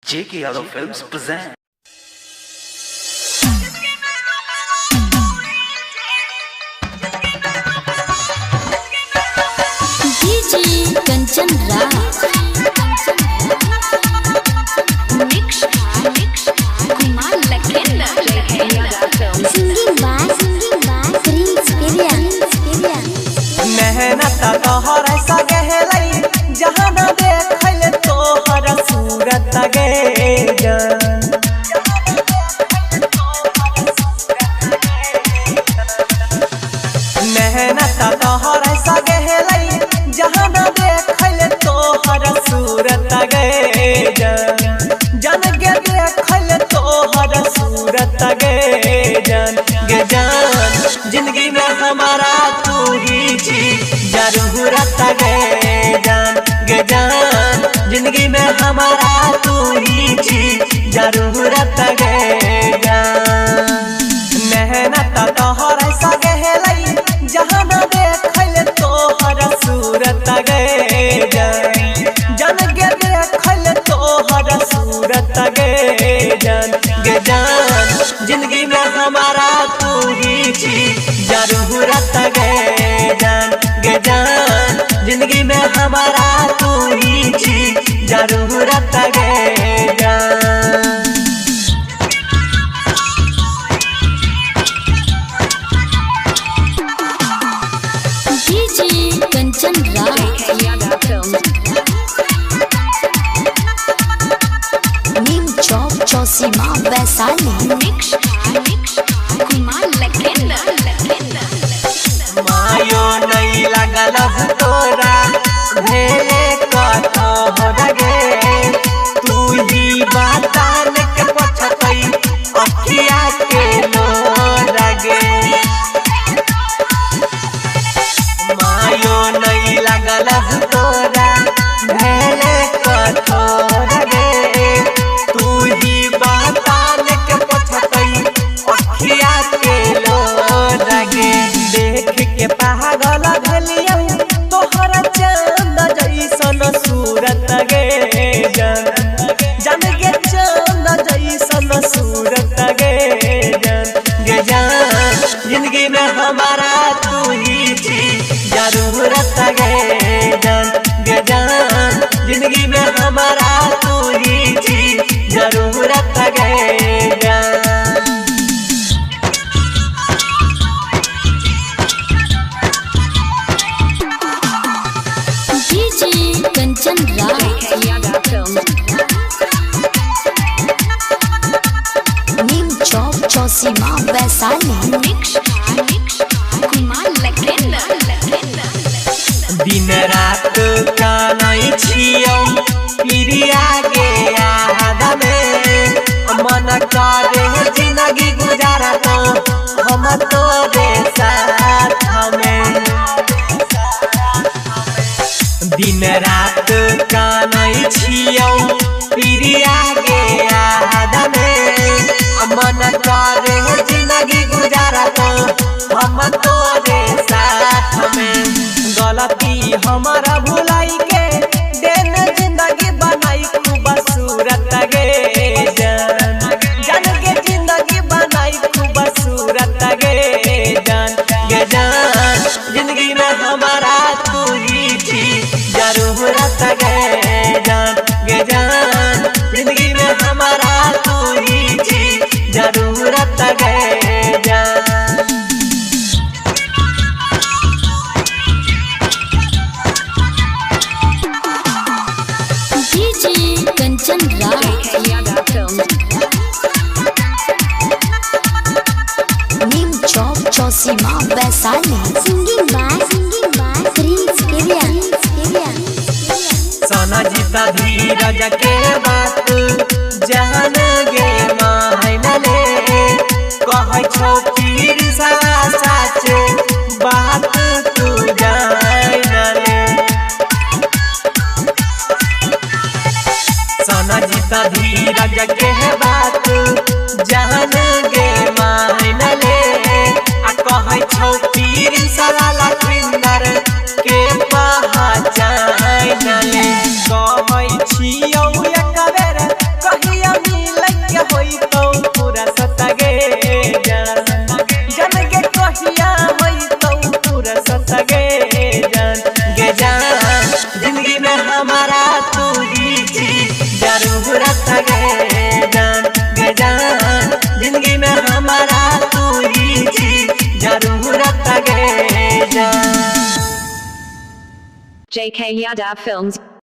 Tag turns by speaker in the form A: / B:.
A: J.K. Yadav Films present.
B: DJ Kanchan Raj Mix Kumar Lakenda Singing by Prince Pirya
C: मेहनत तोहर सगे लई जहां न देखल तोहर सूरत गे जान मेहनत तोहर सगे लई जहां न देखल तोहर सूरत गे जान जन के देखल तोहर सूरत गे जान जिंदगी में हमारा तू ही छी जरूरत गे जान जिंदगी में हमारा तू ही छी जरूरत गे जान मेहनत तोहर सगे लई जहां न देखल तोहर सूरत गे जन के देखल तोहर सूरत गे जान जिंदगी में हमारा तू ही छी जरूरत गे जान जिंदगी में हमारा तू ही छी जरूरत गे जान
B: DJ Kanchan Raj Neem Chowk Chausima Vaisali Mix Kumar Lakenda
C: मायो नहीं लगल तोरा भेले कतो हो गे तू ही बातान के पछतई अखिया के लो लगे मायो नहीं लगल तोरा भेले कतो हो गे तू ही बातान के पछतई अखिया के लो लगे देख के पागल भलिया तोहर चांद जैसन सूरत गे जान के चांद जैसन सूरत गे जान जिंदगी में हमारा तू ही छी जरूरत गे जान जिंदगी में हमारा तू ही छी जरूरत गे जान
B: DJ Kanchan Raj Neem Chowk Chausima Vaisali Mix Kumar Lakenda
C: दिन रात कानई छियौ पिरिया गे याद में मन करे जिंदगी गुजारा तो हम तोरे साथ में दिन रात कानई छियौ पिरिया गे याद में मन करे जिंदगी गुजारा तो हम तोरे साथ में गलती हमारा भुलाई के दिन जिंदगी बनाई खूबसूरत गे जान के जिंदगी बनाई खूबसूरत गे जान जिंदगी में हमारा तू ही छी जरूरत गे जान जिंदगी में हमारा तू ही छी जरूरत गे जान
B: DJ Kanchan Raj Neem Chowk Chausima Vaisali Singing by Prince Pirya
C: सोना जीता धीरज के बात जहान गे मायनले कह छौ पीर साच बात तू जानले सोना जीता धीरज के बात जहान गे मायनले आ कह छौ पीर साला किंदर के पहचानले कहै छियौ एक बेर
D: JK Yadav Films.